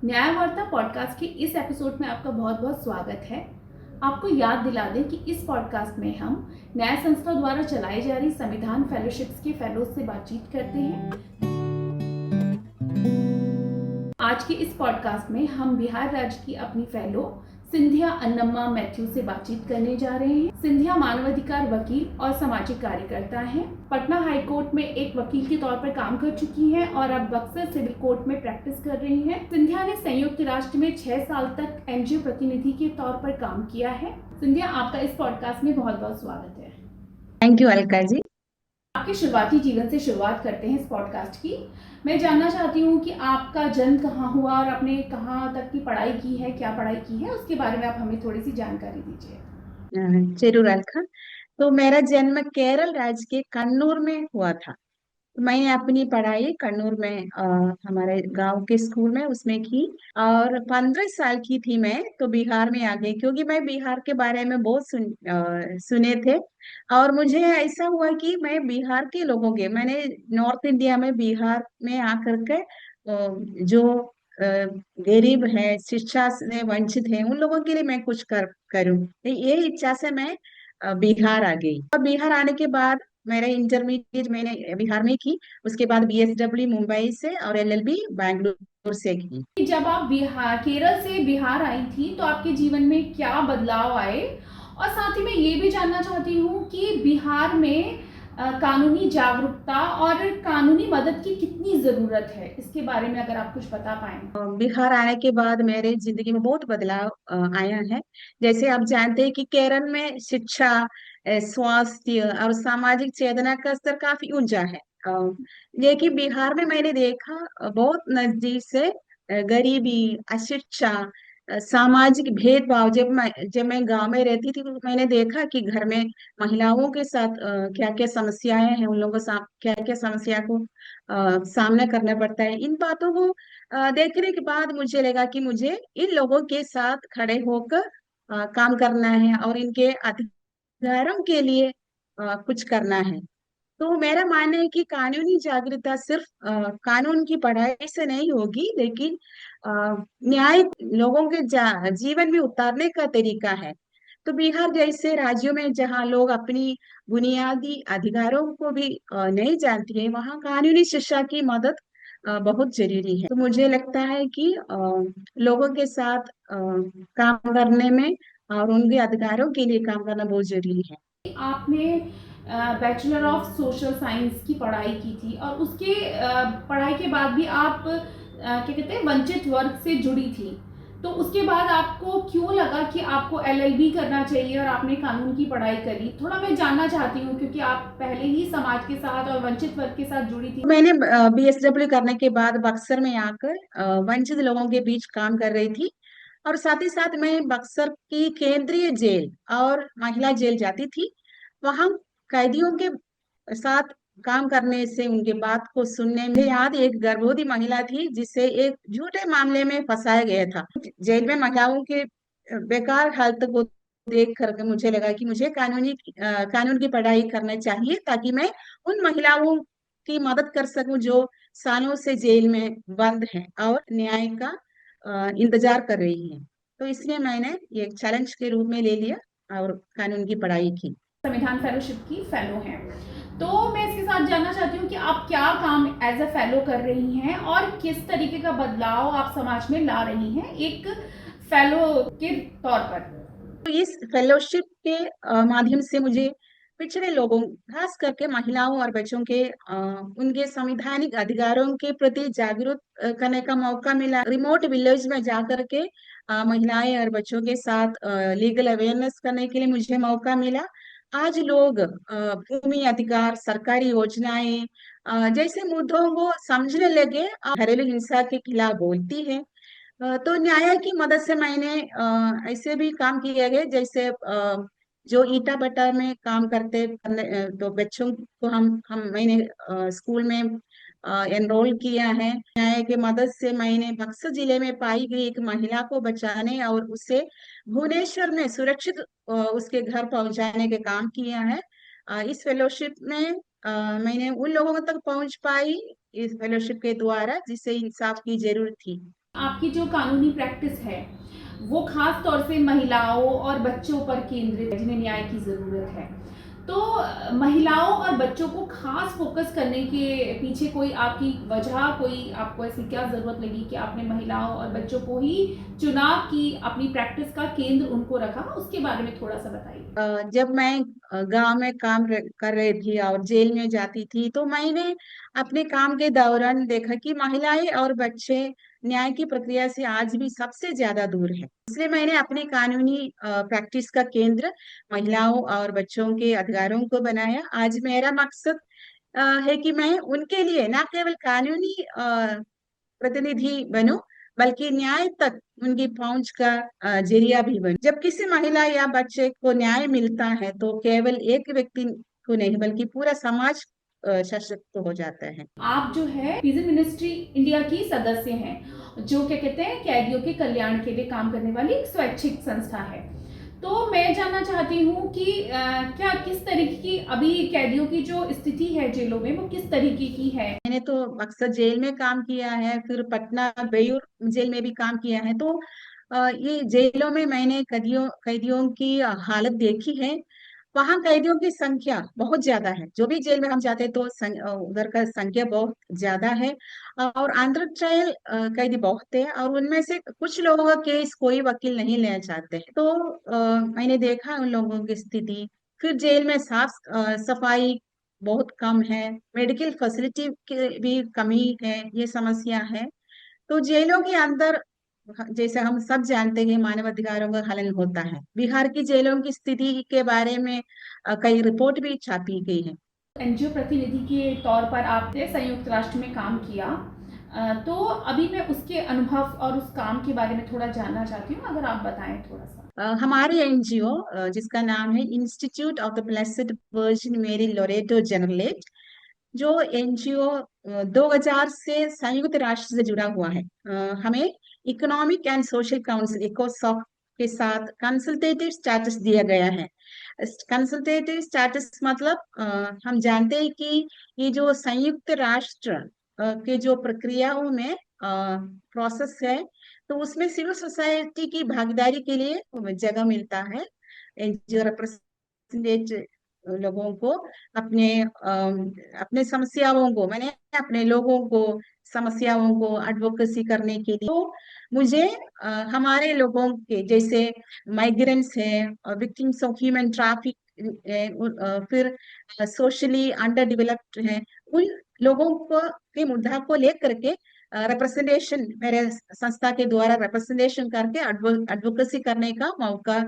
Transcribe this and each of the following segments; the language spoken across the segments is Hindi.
न्यायवार्ता पॉडकास्ट के इस एपिसोड में आपका बहुत बहुत स्वागत है। आपको याद दिला दें कि इस पॉडकास्ट में हम न्याय संस्था द्वारा चलाई जा रही संविधान फेलोशिप्स के फेलोज से बातचीत करते हैं। आज के इस पॉडकास्ट में हम बिहार राज्य की अपनी फेलो सिंधिया अन्नम्मा मैथ्यू से बातचीत करने जा रहे हैं। सिंधिया मानवाधिकार वकील और सामाजिक कार्यकर्ता हैं। पटना हाई कोर्ट में एक वकील के तौर पर काम कर चुकी हैं और अब बक्सर सिविल कोर्ट में प्रैक्टिस कर रही हैं। सिंधिया ने संयुक्त राष्ट्र में 6 साल तक एनजीओ प्रतिनिधि के तौर पर काम किया है। सिंधिया, आपका इस पॉडकास्ट में बहुत बहुत स्वागत है। Thank you Alka ji. आपके शुरुआती जीवन से शुरुआत करते हैं इस पॉडकास्ट की। मैं जानना चाहती हूँ कि आपका जन्म कहाँ हुआ और आपने कहाँ तक की पढ़ाई की है, क्या पढ़ाई की है, उसके बारे में आप हमें थोड़ी सी जानकारी दीजिए। जरूर अलका। तो मेरा जन्म केरल राज्य के कन्नूर में हुआ था। तो मैंने अपनी पढ़ाई कन्नूर में हमारे गांव के स्कूल में उसमें की। और 15 साल की थी मैं तो बिहार में आ गई, क्योंकि मैं बिहार के बारे में बहुत सुने थे। और मुझे ऐसा हुआ कि मैं बिहार के लोगों के मैंने नॉर्थ इंडिया में बिहार में आकर के जो गरीब है, शिक्षा से वंचित है, उन लोगों के लिए मैं कुछ करूं। तो ये इच्छा से मैं बिहार आ गई। और बिहार आने के बाद मेरा इंटरमीडिएट मैंने बिहार में की। उसके बाद बीएसडब्ल्यू मुंबई से और एलएलबी बैंगलोर से की। जब आप बिहार केरल से बिहार आई थी तो आपके जीवन में क्या बदलाव आए, और साथ ही मैं ये भी जानना चाहती हूँ कि बिहार में कानूनी जागरूकता और कानूनी मदद की कितनी जरूरत है, इसके बारे में अगर आप कुछ बता पाएं। बिहार आने के बाद मेरे जिंदगी में बहुत बदलाव आया है। जैसे आप जानते हैं कि केरल में शिक्षा, स्वास्थ्य और सामाजिक चेतना का स्तर काफी ऊंचा है। लेकिन बिहार में मैंने देखा बहुत नजदीक से गरीबी, अशिक्षा, सामाजिक भेदभाव। जब मैं गांव में रहती थी तो मैंने देखा कि घर में महिलाओं के साथ क्या क्या समस्याएं हैं, उन लोगों को क्या क्या समस्या को सामना करना पड़ता है। इन बातों को देखने के बाद मुझे लगा कि मुझे इन लोगों के साथ खड़े होकर काम करना है और इनके अधिकारों के लिए कुछ करना है। तो मेरा मानना है कि कानूनी जागरूकता सिर्फ कानून की पढ़ाई से नहीं होगी, लेकिन अ, न्याय लोगों के जीवन में उतारने का तरीका है। तो बिहार जैसे राज्यों में जहाँ लोग अपनी बुनियादी अधिकारों को भी नहीं जानती है, वहाँ कानूनी शिक्षा की मदद बहुत जरूरी है। तो मुझे लगता है कि लोगों के साथ काम करने में और उनके अधिकारों के लिए काम करना बहुत जरूरी है। आपने बैचलर ऑफ सोशल साइंस की पढ़ाई की थी और उसके पढ़ाई के बाद भी आप क्या कहते हैं वंचित वर्ग से जुड़ी थी, तो उसके बाद आपको क्यों लगा कि आपको एलएलबी करना चाहिए और आपने कानून की पढ़ाई करी? थोड़ा मैं जानना चाहती हूँ, क्योंकि आप पहले ही समाज के साथ और वंचित वर्ग के साथ जुड़ी थी। मैंने बीएसडब्ल्यू करने के बाद बक्सर में आकर वंचित लोगों के बीच काम कर रही थी। और साथ ही साथ मैं बक्सर की केंद्रीय जेल और महिला जेल जाती थी। वहां कैदियों के साथ काम करने से, उनके बात को सुनने में, याद एक गर्भवती महिला थी जिसे एक झूठे मामले में फंसाया गया था। जेल में महिलाओं के बेकार हालत को देख करके मुझे लगा कि मुझे कानून की पढ़ाई करना चाहिए, ताकि मैं उन महिलाओं की मदद कर सकूं जो सालों से जेल में बंद हैं और न्याय का इंतजार कर रही हैं। तो इसलिए मैंने ये एक चैलेंज के रूप में ले लिया और कानून की पढ़ाई की। संविधान फेलोशिप की फेलो हैं, तो मैं इसके साथ जानना चाहती हूँ कि आप क्या काम एज अ फेलो कर रही हैं और किस तरीके का बदलाव आप समाज में ला रही हैं एक फेलो के तौर पर। तो इस फेलोशिप के माध्यम से मुझे पिछड़े लोगों, खास करके महिलाओं और बच्चों के उनके संवैधानिक अधिकारों के प्रति जागरूक करने का मौका मिला। रिमोट विलेज में जाकर के महिलाएं और बच्चों के साथ लीगल अवेयरनेस करने के लिए मुझे मौका मिला। आज लोग भूमि अधिकार, सरकारी योजनाएं जैसे मुद्दों को समझने लगे और घरेलू हिंसा के खिलाफ बोलती है। तो न्याय की मदद से मैंने ऐसे भी काम किए गए, जैसे जो ईटा भट्टा में काम तो बच्चों को हम मैंने स्कूल में एनरोल किया है। न्याय की मदद से मैंने बक्सर जिले में पाई गई एक महिला को बचाने और उसे भुवनेश्वर में सुरक्षित उसके घर पहुंचाने के काम किया है। इस फेलोशिप में मैंने उन लोगों तक पहुंच पाई, इस फेलोशिप के द्वारा जिसे इंसाफ की जरूरत थी। आपकी जो कानूनी प्रैक्टिस है वो खास तौर से महिलाओं और बच्चों पर केंद्रित है जिन्हें न्याय की ज़रूरत है। तो महिलाओं और बच्चों को खास फोकस करने के पीछे कोई आपकी वजह, कोई आपको ऐसी क्या ज़रूरत लगी कि आपने महिलाओं और बच्चों को ही चुनाव की अपनी प्रैक्टिस का केंद्र उनको रखा, उसके बारे में थोड़ा सा बताइए। जब मैं गांव में कर रही थी और जेल में जाती थी, तो मैंने अपने काम के दौरान देखा कि महिलाएं और बच्चे न्याय की प्रक्रिया से आज भी सबसे ज्यादा दूर है। इसलिए मैंने अपनी कानूनी प्रैक्टिस का केंद्र महिलाओं और बच्चों के अधिकारों को बनाया। आज मेरा मकसद है कि मैं उनके लिए न केवल कानूनी प्रतिनिधि बनूं, बल्कि न्याय तक उनकी पहुंच का जरिया भी बनूं। जब किसी महिला या बच्चे को न्याय मिलता है, तो केवल एक व्यक्ति को नहीं बल्कि पूरा समाज सशक्त हो जाता है। आप जो है प्रिजन मिनिस्ट्री इंडिया की सदस्य हैं, जो क्या कहते हैं कैदियों के कल्याण के लिए काम करने वाली एक स्वैच्छिक संस्था है। तो मैं जानना चाहती हूँ कि क्या किस तरीके की अभी कैदियों की जो स्थिति है जेलों में वो किस तरीके की है। मैंने तो अक्सर जेल में काम किया है, फिर पटना बेयूर जेल में भी काम किया है। तो ये जेलों में मैंने कैदियों की हालत देखी है। वहाँ कैदियों की संख्या बहुत ज्यादा है। जो भी जेल में हम जाते हैं तो उधर का संख्या बहुत ज्यादा है। और अंडर ट्रायल कैदी बहुत है, और उनमें से कुछ लोगों का केस कोई वकील नहीं लेना चाहते हैं। तो मैंने देखा उन लोगों की स्थिति। फिर जेल में साफ सफाई बहुत कम है, मेडिकल फैसिलिटी की भी कमी है, ये समस्या है। तो जेलों के अंदर जैसे हम सब जानते हैं मानवाधिकारों का हनन होता है। बिहार की जेलों की स्थिति के बारे में कई रिपोर्ट भी छापी गई है। एनजीओ प्रतिनिधि के तौर पर आपने संयुक्त राष्ट्र में काम किया, तो अभी मैं उसके अनुभव और उस काम के बारे में थोड़ा जानना चाहती हूँ, अगर आप बताएं थोड़ा सा। हमारे एनजीओ जिसका नाम है institute of the blessed virgin मेरी लोरेटो जनरलेट, जो एनजीओ 2000 से संयुक्त राष्ट्र से जुड़ा हुआ है। हमें इकोनॉमिक एंड सोशल काउंसिल इकोसॉक के साथ कंसल्टेटिव स्टेटस दिया गया है। कंसल्टेटिव स्टेटस मतलब हम जानते हैं कि ये जो संयुक्त राष्ट्र के जो प्रक्रियाओं में प्रोसेस है, तो उसमें सिविल सोसाइटी की भागीदारी के लिए जगह मिलता है। एनजीओ रिप्रेजेंटेटिव लोगों को अपने समस्याओं को, मैंने अपने लोगों को समस्याओं को एडवोकेसी करने के लिए, तो मुझे हमारे लोगों के जैसे माइग्रेंट्स है, विक्टिम्स ऑफ ह्यूमन ट्रैफिक, फिर सोशली अंडर डेवलप्ड है, उन लोगों को के मुद्दा को लेकर के रिप्रेजेंटेशन मेरे संस्था के द्वारा रिप्रेजेंटेशन करके एडवोकेसी करने का मौका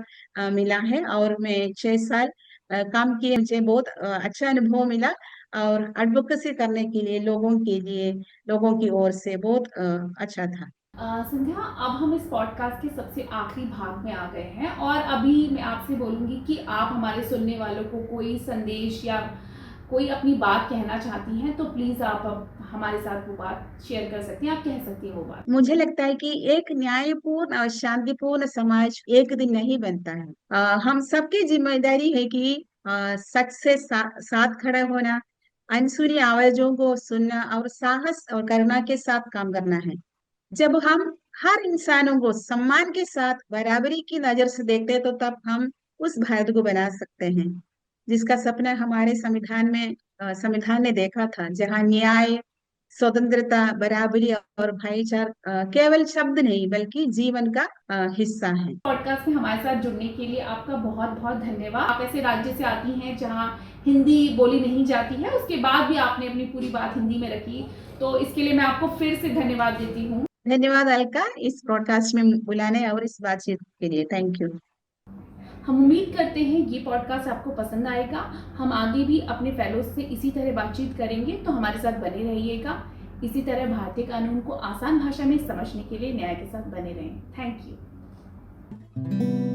मिला है। और मैं 6 साल काम किए, मुझे बहुत अच्छा अनुभव मिला, और एडवोकेसी करने के लिए लोगों की ओर से बहुत अच्छा था। संध्या, अब हम इस पॉडकास्ट के सबसे आखिरी भाग में आ गए हैं और अभी मैं आपसे बोलूँगी कि आप हमारे सुनने वालों को कोई संदेश या कोई अपनी बात कहना चाहती हैं, तो प्लीज़ आप अब हमारे साथ वो बात शेयर कर सकती हैं, आप कह सकती हैं वो बात। मुझे लगता है कि एक न्यायपूर्ण और शांतिपूर्ण समाज एक दिन नहीं बनता है। हम सबकी जिम्मेदारी है कि सच से साथ खड़ा होना, अनसुनी आवाजों को सुनना और साहस और करुणा के साथ काम करना है। जब हम हर इंसानों को सम्मान के साथ बराबरी की नजर से देखते हैं, तो तब हम उस भारत को बना सकते हैं जिसका सपना हमारे संविधान ने देखा था, जहाँ न्याय, स्वतंत्रता, बराबरी और भाईचारा केवल शब्द नहीं बल्कि जीवन का हिस्सा है। पॉडकास्ट में हमारे साथ जुड़ने के लिए आपका बहुत बहुत धन्यवाद। आप ऐसे राज्य से आती हैं जहां हिंदी बोली नहीं जाती है, उसके बाद भी आपने अपनी पूरी बात हिंदी में रखी, तो इसके लिए मैं आपको फिर से धन्यवाद देती हूँ। धन्यवाद अलका, इस ब्रॉडकास्ट में बुलाने और इस बातचीत के लिए। Thank you. हम उम्मीद करते हैं ये पॉडकास्ट आपको पसंद आएगा। हम आगे भी अपने फेलोज से इसी तरह बातचीत करेंगे, तो हमारे साथ बने रहिएगा। इसी तरह भारतीय कानून को आसान भाषा में समझने के लिए न्याय के साथ बने रहें। Thank you.